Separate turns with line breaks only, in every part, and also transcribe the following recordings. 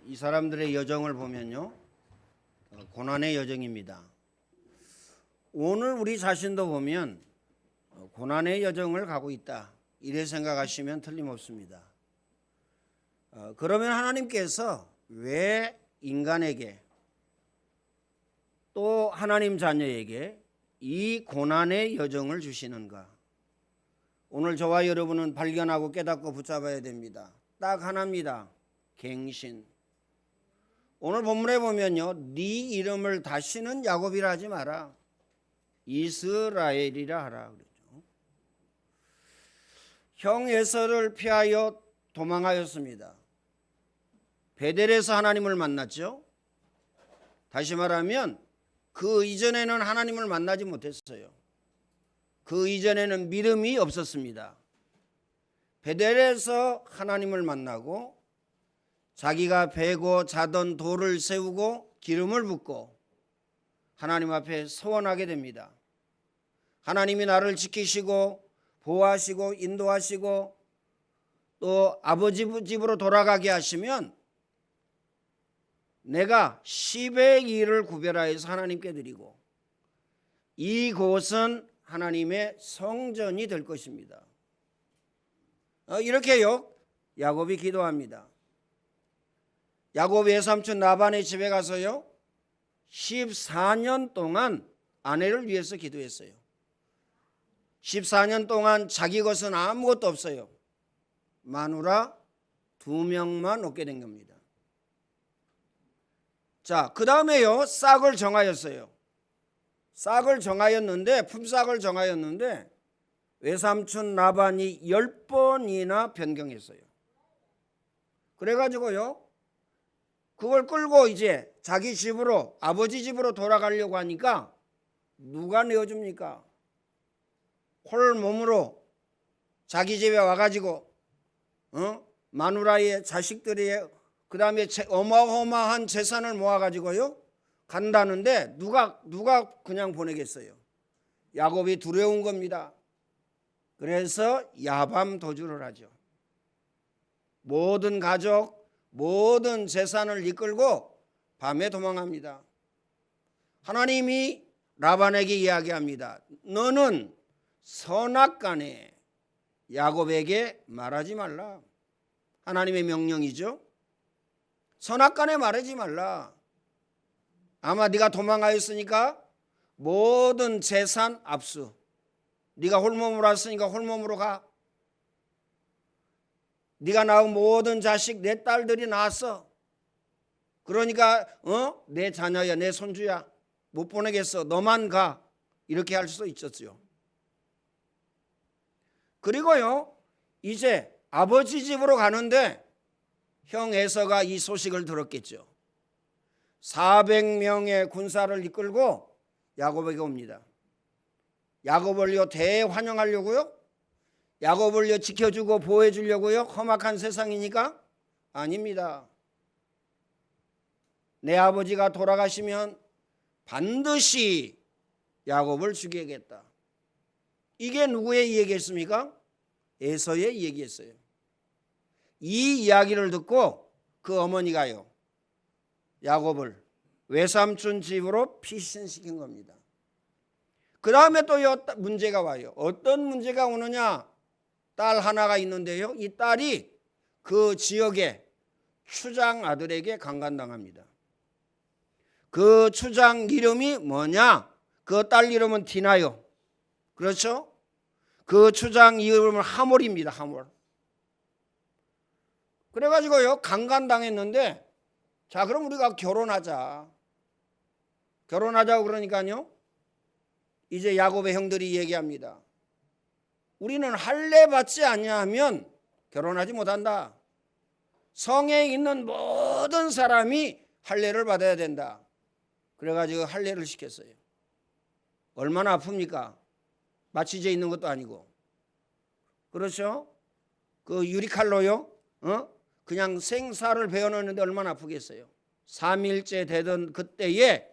이 사람들의 여정을 보면요, 고난의 여정입니다. 오늘 우리 자신도 보면 고난의 여정을 가고 있다, 이래 생각하시면 틀림없습니다. 그러면 하나님께서 왜 인간에게 또 하나님 자녀에게 이 고난의 여정을 주시는가? 오늘 저와 여러분은 발견하고 깨닫고 붙잡아야 됩니다. 딱 하나입니다. 갱신. 오늘 본문에 보면요, 네 이름을 다시는 야곱이라 하지 마라, 이스라엘이라 하라 그랬죠. 형 에서를 피하여 도망하였습니다. 베델에서 하나님을 만났죠. 다시 말하면 그 이전에는 하나님을 만나지 못했어요. 그 이전에는 믿음이 없었습니다. 베델에서 하나님을 만나고 자기가 베고 자던 돌을 세우고 기름을 붓고 하나님 앞에 소원하게 됩니다. 하나님이 나를 지키시고 보호하시고 인도하시고 또 아버지 집으로 돌아가게 하시면 내가 10의 2를 구별하여서 하나님께 드리고 이곳은 하나님의 성전이 될 것입니다. 이렇게요, 야곱이 기도합니다. 야곱 외삼촌 라반의 집에 가서요, 14년 동안 아내를 위해서 기도했어요. 14년 동안 자기 것은 아무것도 없어요. 마누라 2명만 얻게 된 겁니다. 자, 그 다음에요, 싹을 정하였어요. 싹을 정하였는데, 품삯을 정하였는데 외삼촌 라반이 10번이나 변경했어요. 그래가지고요, 그걸 끌고 이제 자기 집으로, 아버지 집으로 돌아가려고 하니까 누가 내어줍니까? 홀 몸으로 자기 집에 와가지고 마누라의 자식들이 그 다음에 어마어마한 재산을 모아가지고요 간다는데 누가 그냥 보내겠어요? 야곱이 두려운 겁니다. 그래서 야밤 도주를 하죠. 모든 가족, 모든 재산을 이끌고 밤에 도망합니다. 하나님이 라반에게 이야기합니다. 너는 선악간에 야곱에게 말하지 말라. 하나님의 명령이죠. 선악간에 말하지 말라. 아마 네가 도망하였으니까 모든 재산 압수. 네가 홀몸으로 왔으니까 홀몸으로 가. 네가 낳은 모든 자식, 내 딸들이 낳았어. 그러니까 내 자녀야, 내 손주야, 못 보내겠어, 너만 가. 이렇게 할 수 있었죠. 그리고요, 이제 아버지 집으로 가는데 형 에서가 이 소식을 들었겠죠. 400명의 군사를 이끌고 야곱에게 옵니다. 야곱을요 대환영하려고요, 야곱을요 지켜주고 보호해 주려고요. 험악한 세상이니까? 아닙니다. 내 아버지가 돌아가시면 반드시 야곱을 죽이겠다. 이게 누구의 이야기였습니까? 에서의 이야기였어요. 이 이야기를 듣고 그 어머니가요, 야곱을 외삼촌 집으로 피신시킨 겁니다. 그 다음에 또 문제가 와요. 어떤 문제가 오느냐? 딸 하나가 있는데요, 이 딸이 그 지역의 추장 아들에게 강간당합니다. 그 추장 이름이 뭐냐? 그 딸 이름은 디나요. 그렇죠? 그 추장 이름은 하몰입니다. 하몰. 그래가지고요, 강간당했는데, 자, 그럼 우리가 결혼하자고 그러니까요, 이제 야곱의 형들이 얘기합니다. 우리는 할례 받지 아니하면 결혼하지 못한다. 성에 있는 모든 사람이 할례를 받아야 된다. 그래가지고 할례를 시켰어요. 얼마나 아픕니까? 마취제 있는 것도 아니고. 그렇죠? 그 유리칼로요, 그냥 생사를 베어넣는데 얼마나 아프겠어요. 3일째 되던 그때에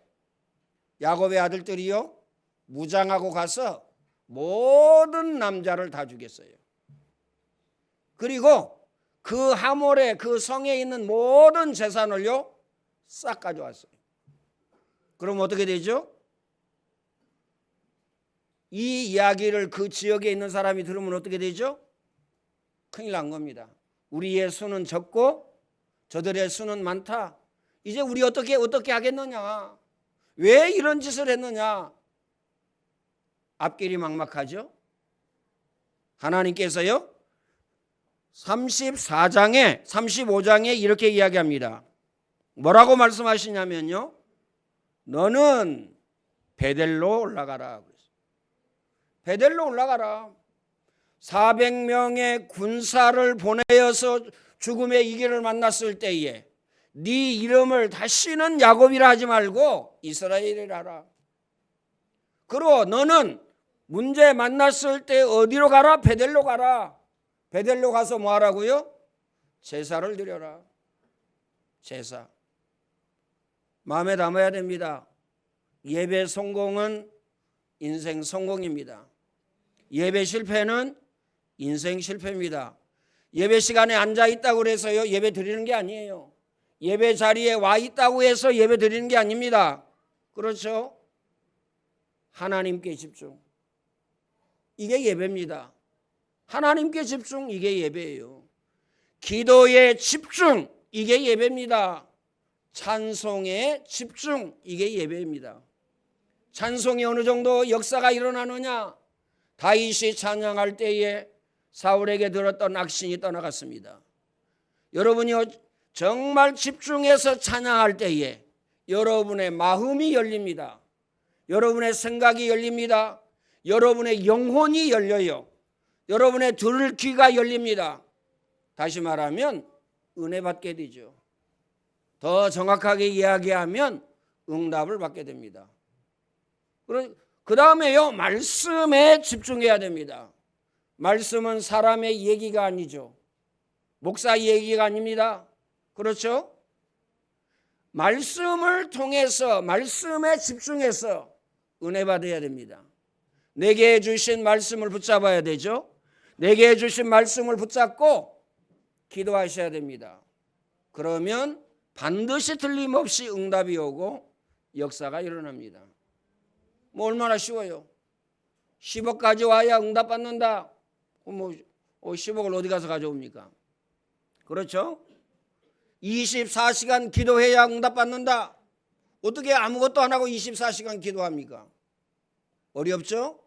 야곱의 아들들이요, 무장하고 가서 모든 남자를 다 죽였어요. 그리고 그 하몰에 그 성에 있는 모든 재산을요 싹 가져왔어요. 그럼 어떻게 되죠? 이 이야기를 그 지역에 있는 사람이 들으면 어떻게 되죠? 큰일 난 겁니다. 우리의 수는 적고 저들의 수는 많다. 이제 우리 어떻게 하겠느냐? 왜 이런 짓을 했느냐? 앞길이 막막하죠. 하나님께서요 35장에 이렇게 이야기합니다. 뭐라고 말씀하시냐면요, 너는 베델로 올라가라. 베델로 올라가라. 400명의 군사를 보내어서 죽음의 이 길을 만났을 때에 네 이름을 다시는 야곱이라 하지 말고 이스라엘이라 하라. 그리고 너는 문제 만났을 때 어디로 가라? 베델로 가라. 베델로 가서 뭐 하라고요? 제사를 드려라. 제사. 마음에 담아야 됩니다. 예배 성공은 인생 성공입니다. 예배 실패는 인생 실패입니다. 예배 시간에 앉아 있다고 해서요 예배 드리는 게 아니에요. 예배 자리에 와 있다고 해서 예배 드리는 게 아닙니다. 그렇죠? 하나님께 집중. 이게 예배입니다. 하나님께 집중, 이게 예배예요. 기도에 집중, 이게 예배입니다. 찬송에 집중, 이게 예배입니다. 찬송이 어느 정도 역사가 일어나느냐? 다윗이 찬양할 때에 사울에게 들었던 악신이 떠나갔습니다. 여러분이 정말 집중해서 찬양할 때에 여러분의 마음이 열립니다. 여러분의 생각이 열립니다. 여러분의 영혼이 열려요. 여러분의 들을 귀가 열립니다. 다시 말하면 은혜 받게 되죠. 더 정확하게 이야기하면 응답을 받게 됩니다. 그 다음에요 말씀에 집중해야 됩니다. 말씀은 사람의 얘기가 아니죠. 목사 얘기가 아닙니다. 그렇죠? 말씀을 통해서 말씀에 집중해서 은혜 받아야 됩니다. 내게 주신 말씀을 붙잡아야 되죠. 내게 주신 말씀을 붙잡고 기도하셔야 됩니다. 그러면 반드시 틀림없이 응답이 오고 역사가 일어납니다. 뭐 얼마나 쉬워요. 10억 가져와야 응답 받는다. 10억을 어디 가서 가져옵니까? 그렇죠? 24시간 기도해야 응답 받는다. 어떻게 아무것도 안 하고 24시간 기도합니까? 어렵죠?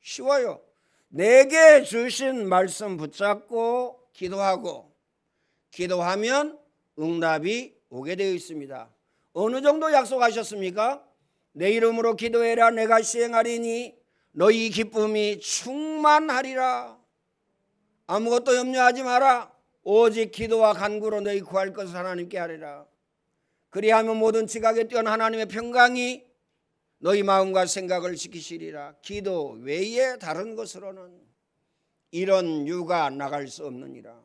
쉬워요. 내게 주신 말씀 붙잡고 기도하고 기도하면 응답이 오게 되어 있습니다. 어느 정도 약속하셨습니까? 내 이름으로 기도해라 내가 시행하리니 너희 기쁨이 충만하리라. 아무것도 염려하지 마라. 오직 기도와 간구로 너희 구할 것을 하나님께 하리라. 그리하면 모든 지각에 뛰어난 하나님의 평강이 너희 마음과 생각을 지키시리라. 기도 외에 다른 것으로는 이런 유가 나갈 수 없느니라.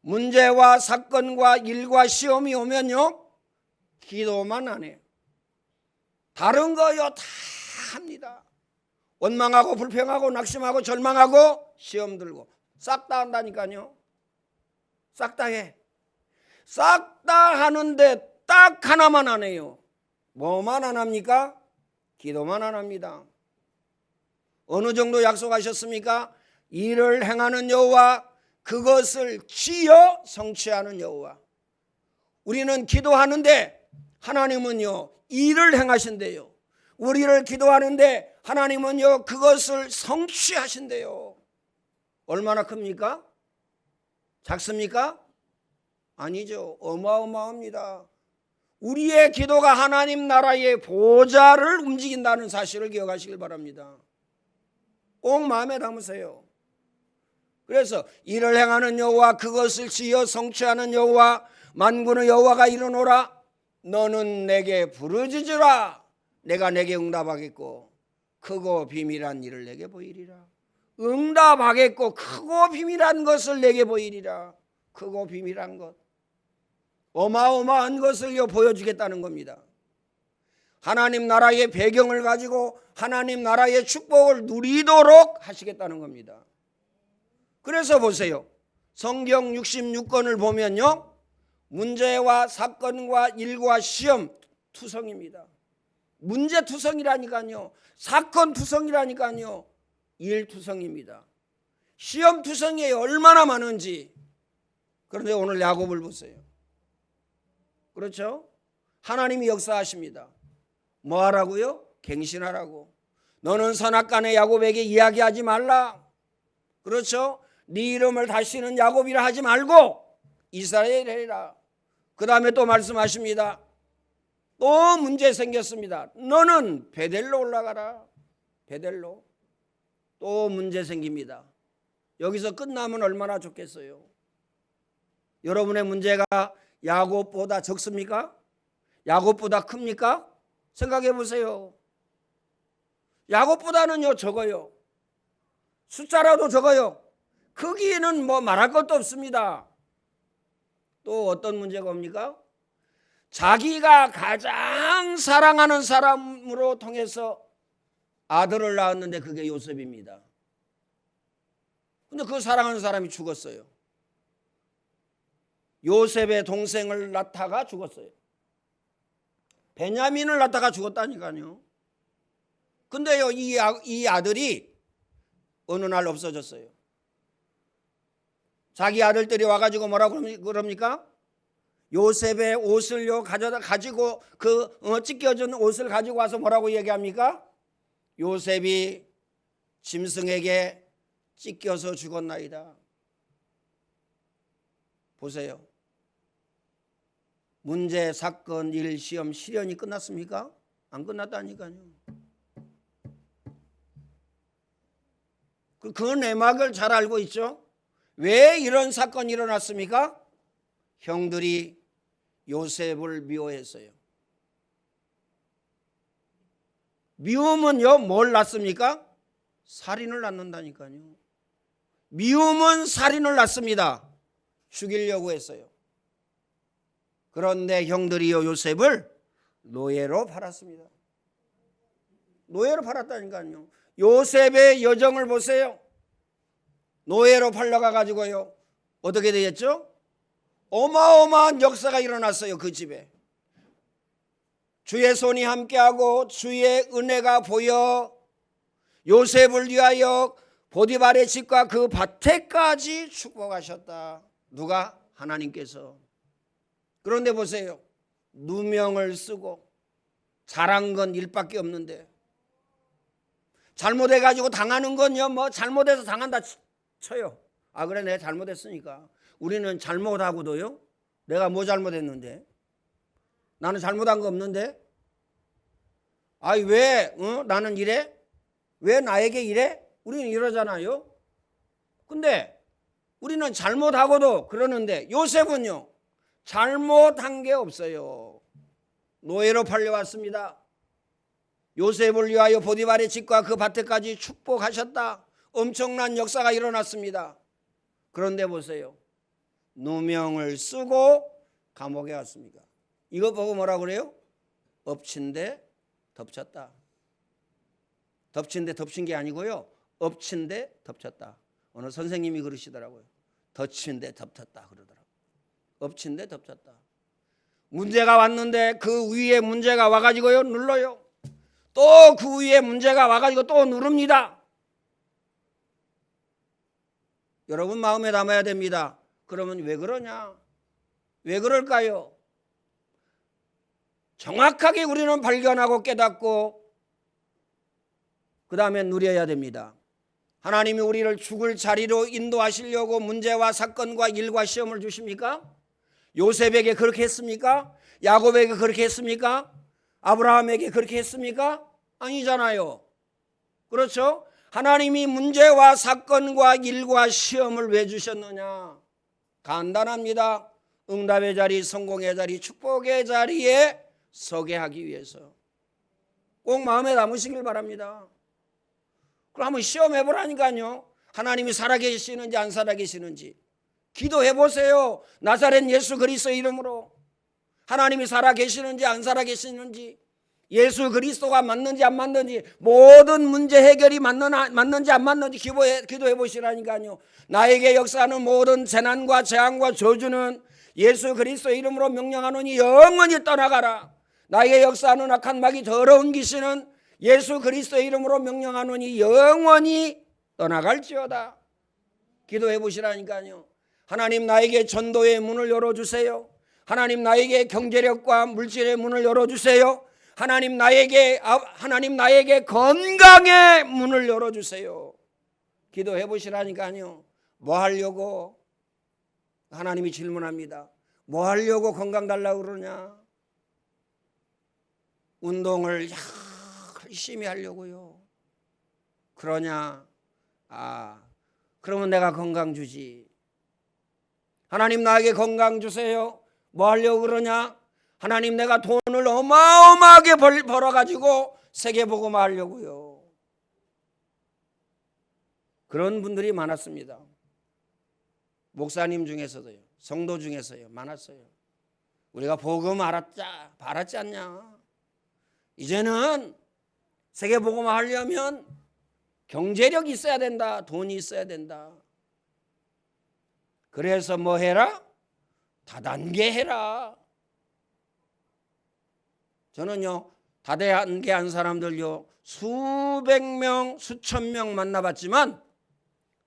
문제와 사건과 일과 시험이 오면요 기도만 안 해요. 다른 거요 다 합니다. 원망하고 불평하고 낙심하고 절망하고 시험 들고 싹 다 한다니까요. 싹 다 해. 싹 다 하는데 딱 하나만 안 해요. 뭐만 안 합니까? 기도만 안 합니다. 어느 정도 약속하셨습니까? 일을 행하는 여호와 그것을 지어 성취하는 여호와. 우리는 기도하는데 하나님은요 일을 행하신대요. 우리를 기도하는데 하나님은요 그것을 성취하신대요. 얼마나 큽니까? 작습니까? 아니죠. 어마어마합니다. 우리의 기도가 하나님 나라의 보좌를 움직인다는 사실을 기억하시길 바랍니다. 꼭 마음에 담으세요. 그래서 일을 행하는 여호와 그것을 지어 성취하는 여호와 만군의 여호와가 이르노라. 너는 내게 부르짖으라. 내가 내게 응답하겠고 크고 비밀한 일을 내게 보이리라. 응답하겠고 크고 비밀한 것을 내게 보이리라. 크고 비밀한 것, 어마어마한 것을요 보여주겠다는 겁니다. 하나님 나라의 배경을 가지고 하나님 나라의 축복을 누리도록 하시겠다는 겁니다. 그래서 보세요. 성경 66권을 보면요, 문제와 사건과 일과 시험 투성입니다. 문제 투성이라니까요, 사건 투성이라니까요, 일 투성입니다. 시험 투성이 얼마나 많은지. 그런데 오늘 야곱을 보세요. 그렇죠? 하나님이 역사하십니다. 뭐 하라고요? 갱신하라고. 너는 선악간의 야곱에게 이야기하지 말라. 그렇죠? 네 이름을 다시는 야곱이라 하지 말고 이스라엘이라. 그 다음에 또 말씀하십니다. 또 문제 생겼습니다. 너는 베델로 올라가라. 베델로. 또 문제 생깁니다. 여기서 끝나면 얼마나 좋겠어요. 여러분의 문제가 야곱보다 적습니까? 야곱보다 큽니까? 생각해 보세요. 야곱보다는요 적어요. 숫자라도 적어요. 크기는 뭐 말할 것도 없습니다. 또 어떤 문제가 옵니까? 자기가 가장 사랑하는 사람으로 통해서 아들을 낳았는데 그게 요셉입니다. 근데 그 사랑하는 사람이 죽었어요. 요셉의 동생을 낳다가 죽었어요. 베냐민을 낳다가 죽었다니까요. 근데요, 이 아들이 어느 날 없어졌어요. 자기 아들들이 와가지고 뭐라고 그럽니까? 요셉의 옷을요 가지고 찢겨진 옷을 가지고 와서 뭐라고 얘기합니까? 요셉이 짐승에게 찢겨서 죽었나이다. 보세요. 문제, 사건, 일, 시험, 시련이 끝났습니까? 안 끝났다니까요. 그 내막을 잘 알고 있죠? 왜 이런 사건이 일어났습니까? 형들이 요셉을 미워했어요. 미움은요 뭘 낳습니까? 살인을 낳는다니까요. 미움은 살인을 낳습니다. 죽이려고 했어요. 그런데 형들이요 요셉을 노예로 팔았습니다. 노예로 팔았다니까요. 요셉의 여정을 보세요. 노예로 팔려가 가지고요 어떻게 되었죠? 어마어마한 역사가 일어났어요. 그 집에 주의 손이 함께하고 주의 은혜가 보여 요셉을 위하여 보디발의 집과 그 밭에까지 축복하셨다. 누가? 하나님께서. 그런데 보세요. 누명을 쓰고 잘한 건 일밖에 없는데 잘못해가지고 당하는 건요 뭐 잘못해서 당한다 쳐요. 아 그래 내가 잘못했으니까. 우리는 잘못하고도요 내가 뭐 잘못했는데 나는 잘못한 거 없는데 아이 왜 나는 이래? 왜 나에게 이래? 우리는 이러잖아요. 근데 우리는 잘못하고도 그러는데 요셉은요 잘못한 게 없어요. 노예로 팔려왔습니다. 요셉을 위하여 보디발의 집과 그 밭에까지 축복하셨다. 엄청난 역사가 일어났습니다. 그런데 보세요. 누명을 쓰고 감옥에 왔습니다. 이거 보고 뭐라 그래요? 엎친 데 덮쳤다. 덮친 데 덮친 게 아니고요. 엎친 데 덮쳤다. 어느 선생님이 그러시더라고요. 덮친 데 덮쳤다 그러더라고요. 엎친 데 덮쳤다. 문제가 왔는데 그 위에 문제가 와가지고요 눌러요. 또 그 위에 문제가 와가지고 또 누릅니다. 여러분 마음에 담아야 됩니다. 그러면 왜 그러냐? 왜 그럴까요? 정확하게 우리는 발견하고 깨닫고 그 다음에 누려야 됩니다. 하나님이 우리를 죽을 자리로 인도하시려고 문제와 사건과 일과 시험을 주십니까? 요셉에게 그렇게 했습니까? 야곱에게 그렇게 했습니까? 아브라함에게 그렇게 했습니까? 아니잖아요. 그렇죠? 하나님이 문제와 사건과 일과 시험을 왜 주셨느냐? 간단합니다. 응답의 자리, 성공의 자리, 축복의 자리에 서게 하기 위해서. 꼭 마음에 담으시길 바랍니다. 그럼 한번 시험해 보라니까요. 하나님이 살아계시는지 안 살아계시는지 기도해 보세요. 나사렛 예수 그리스도 이름으로 하나님이 살아계시는지 안 살아계시는지 예수 그리스도가 맞는지 안 맞는지, 모든 문제 해결이 맞는지 안 맞는지 기도해 보시라니까요. 나에게 역사하는 모든 재난과 재앙과 저주는 예수 그리스도 이름으로 명령하노니 영원히 떠나가라. 나에게 역사하는 악한 마귀 더러운 귀신은 예수 그리스도 이름으로 명령하노니 영원히 떠나갈지어다. 기도해 보시라니까요. 하나님, 나에게 전도의 문을 열어주세요. 하나님, 나에게 경제력과 물질의 문을 열어주세요. 하나님, 나에게 건강의 문을 열어주세요. 기도해 보시라니까요. 뭐 하려고? 하나님이 질문합니다. 뭐 하려고 건강 달라고 그러냐? 운동을 열심히 하려고요. 그러냐? 그러면 내가 건강 주지. 하나님, 나에게 건강 주세요. 뭐 하려고 그러냐? 하나님, 내가 돈을 어마어마하게 벌어가지고 세계복음화 하려고요. 그런 분들이 많았습니다. 목사님 중에서도요, 성도 중에서요, 많았어요. 우리가 복음 알았지 않냐? 이제는 세계복음화 하려면 경제력이 있어야 된다. 돈이 있어야 된다. 그래서 뭐 해라? 다단계 해라. 저는요, 다단계 한 사람들요, 수백 명, 수천 명 만나봤지만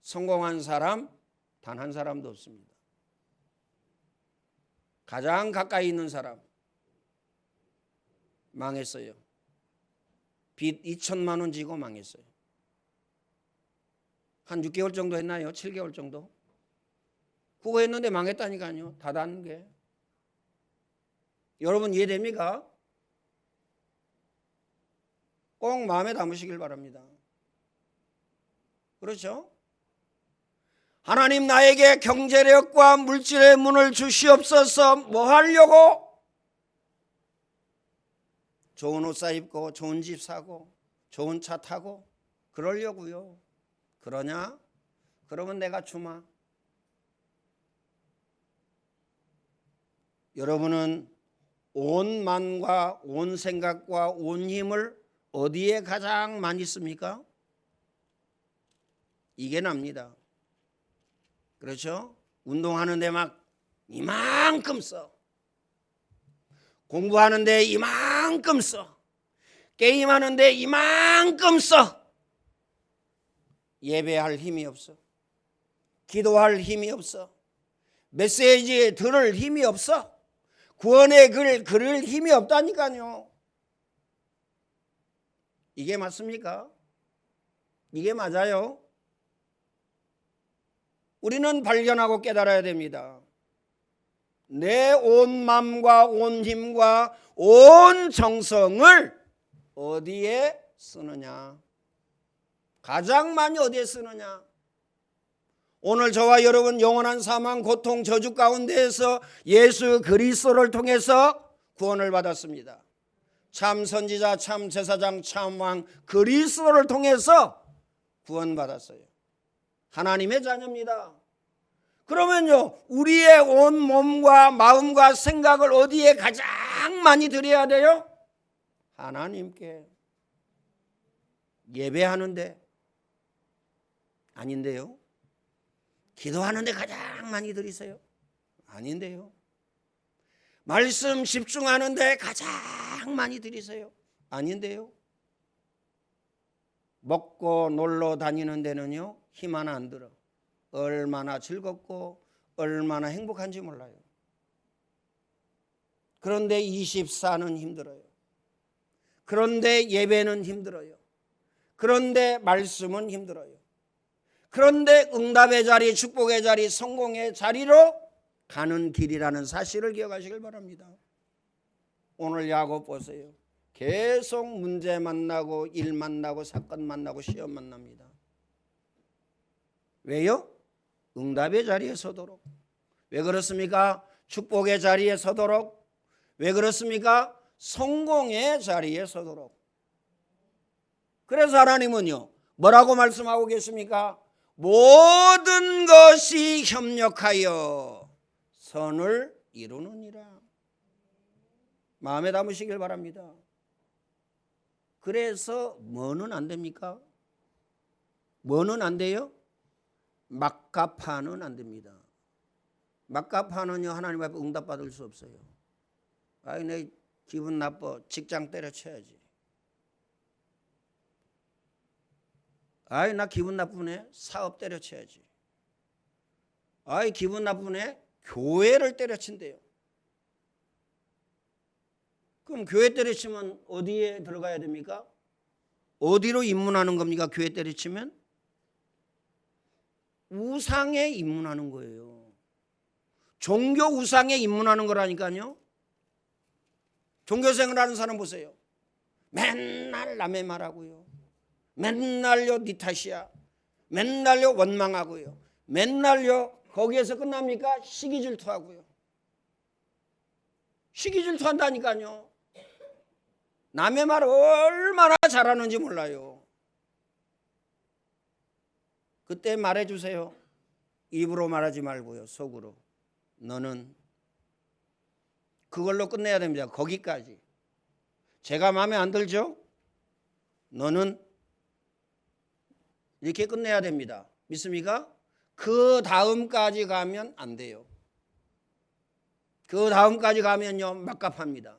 성공한 사람 단 한 사람도 없습니다. 가장 가까이 있는 사람 망했어요. 빚 2천만 원 지고 망했어요. 한 6개월 정도 했나요? 7개월 정도? 그거 했는데 망했다니까요. 다단계. 여러분 이해됩니까? 꼭 마음에 담으시길 바랍니다. 그렇죠? 하나님, 나에게 경제력과 물질의 문을 주시옵소서. 뭐 하려고? 좋은 옷 사입고 좋은 집 사고 좋은 차 타고 그러려고요. 그러냐? 그러면 내가 주마. 여러분은 온 만과 온 생각과 온 힘을 어디에 가장 많이 씁니까? 이게 납니다. 그렇죠? 운동하는데 막 이만큼 써. 공부하는데 이만큼 써. 게임하는데 이만큼 써. 예배할 힘이 없어. 기도할 힘이 없어. 메시지 들을 힘이 없어. 구원의 글 그릴 힘이 없다니까요. 이게 맞습니까? 이게 맞아요? 우리는 발견하고 깨달아야 됩니다. 내 온 마음과 온 힘과 온 정성을 어디에 쓰느냐? 가장 많이 어디에 쓰느냐? 오늘 저와 여러분 영원한 사망, 고통, 저주 가운데에서 예수 그리스도를 통해서 구원을 받았습니다. 참 선지자, 참 제사장, 참 왕 그리스도를 통해서 구원받았어요. 하나님의 자녀입니다. 그러면요, 우리의 온 몸과 마음과 생각을 어디에 가장 많이 드려야 돼요? 하나님께. 예배하는데? 아닌데요. 기도하는데 가장 많이 드리세요? 아닌데요. 말씀 집중하는데 가장 많이 드리세요? 아닌데요. 먹고 놀러 다니는 데는요, 힘 하나 안 들어. 얼마나 즐겁고 얼마나 행복한지 몰라요. 그런데 24는 힘들어요. 그런데 예배는 힘들어요. 그런데 말씀은 힘들어요. 그런데 응답의 자리, 축복의 자리, 성공의 자리로 가는 길이라는 사실을 기억하시길 바랍니다. 오늘 야곱 보세요. 계속 문제 만나고 일 만나고 사건 만나고 시험 만납니다. 왜요? 응답의 자리에 서도록. 왜 그렇습니까? 축복의 자리에 서도록. 왜 그렇습니까? 성공의 자리에 서도록. 그래서 하나님은요, 뭐라고 말씀하고 계십니까? 모든 것이 협력하여 선을 이루느니라. 마음에 담으시길 바랍니다. 그래서 뭐는 안 됩니까? 뭐는 안 돼요? 막가파는 안 됩니다. 막가파는요, 하나님 앞에 응답받을 수 없어요. 아이, 내 기분 나빠. 직장 때려쳐야지. 아이, 나 기분 나쁘네. 사업 때려쳐야지. 아이, 기분 나쁘네. 교회를 때려친대요. 그럼 교회 때려치면 어디에 들어가야 됩니까? 어디로 입문하는 겁니까? 교회 때려치면? 우상에 입문하는 거예요. 종교 우상에 입문하는 거라니까요. 종교생활하는 사람 보세요. 맨날 남의 말하고요. 맨날요 니 탓이야. 맨날요 원망하고요. 맨날요 거기에서 끝납니까? 시기질투하고요. 시기질투한다니까요. 남의 말 얼마나 잘하는지 몰라요. 그때 말해주세요. 입으로 말하지 말고요. 속으로. 너는 그걸로 끝내야 됩니다. 거기까지. 제가 마음에 안 들죠? 너는 이렇게 끝내야 됩니다. 믿습니까? 그 다음까지 가면 안 돼요. 그 다음까지 가면요 막갑합니다.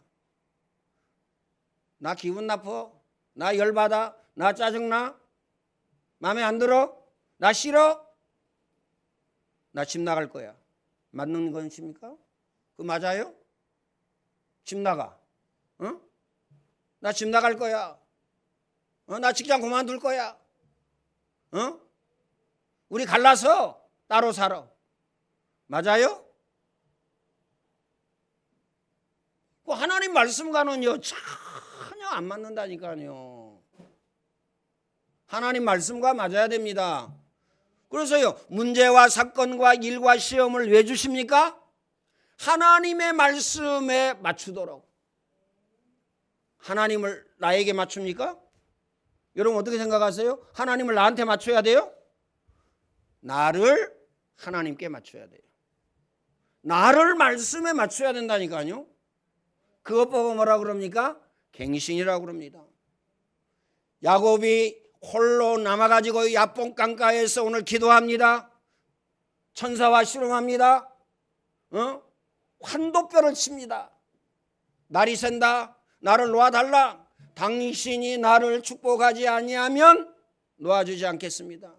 나 기분 나빠? 나 열받아? 나 짜증나? 마음에 안 들어? 나 싫어? 나 집 나갈 거야. 맞는 것입니까? 그거 맞아요? 집 나가. 어? 나 집 나갈 거야. 나 직장 그만둘 거야. 우리 갈라서 따로 살아. 맞아요? 그 하나님 말씀과는요 전혀 안 맞는다니까요. 하나님 말씀과 맞아야 됩니다. 그래서요 문제와 사건과 일과 시험을 왜 주십니까? 하나님의 말씀에 맞추도록. 하나님을 나에게 맞춥니까? 여러분 어떻게 생각하세요? 하나님을 나한테 맞춰야 돼요? 나를 하나님께 맞춰야 돼요. 나를 말씀에 맞춰야 된다니까요. 그것 보고 뭐라 그럽니까? 갱신이라고 그럽니다. 야곱이 홀로 남아가지고 야뽕 강가에서 오늘 기도합니다. 천사와 씨름합니다. 환도뼈를 칩니다. 날이 샌다. 나를 놓아달라. 당신이 나를 축복하지 아니하면 놓아주지 않겠습니다.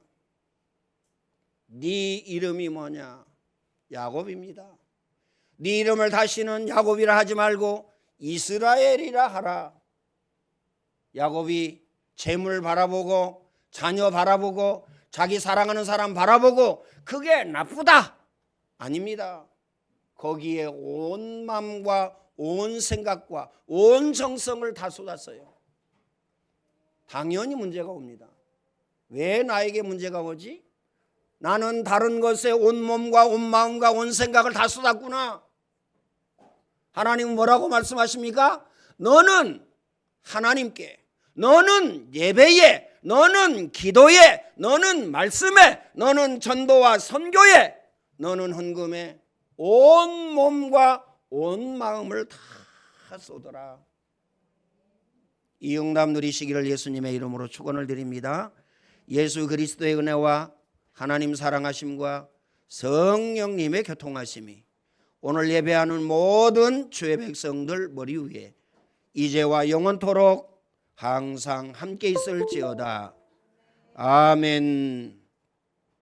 네 이름이 뭐냐? 야곱입니다. 네 이름을 다시는 야곱이라 하지 말고 이스라엘이라 하라. 야곱이 재물 바라보고 자녀 바라보고 자기 사랑하는 사람 바라보고 그게 나쁘다. 아닙니다. 거기에 온 마음과 온 생각과 온 정성을 다 쏟았어요. 당연히 문제가 옵니다. 왜 나에게 문제가 오지? 나는 다른 것에 온 몸과 온 마음과 온 생각을 다 쏟았구나. 하나님은 뭐라고 말씀하십니까? 너는 하나님께, 너는 예배에, 너는 기도에, 너는 말씀에, 너는 전도와 선교에, 너는 헌금에 온 몸과 온 마음을 다 쏟아라. 이 응답 누리시기를 예수님의 이름으로 축원을 드립니다. 예수 그리스도의 은혜와 하나님 사랑하심과 성령님의 교통하심이 오늘 예배하는 모든 주의 백성들 머리 위에 이제와 영원토록 항상 함께 있을지어다. 아멘.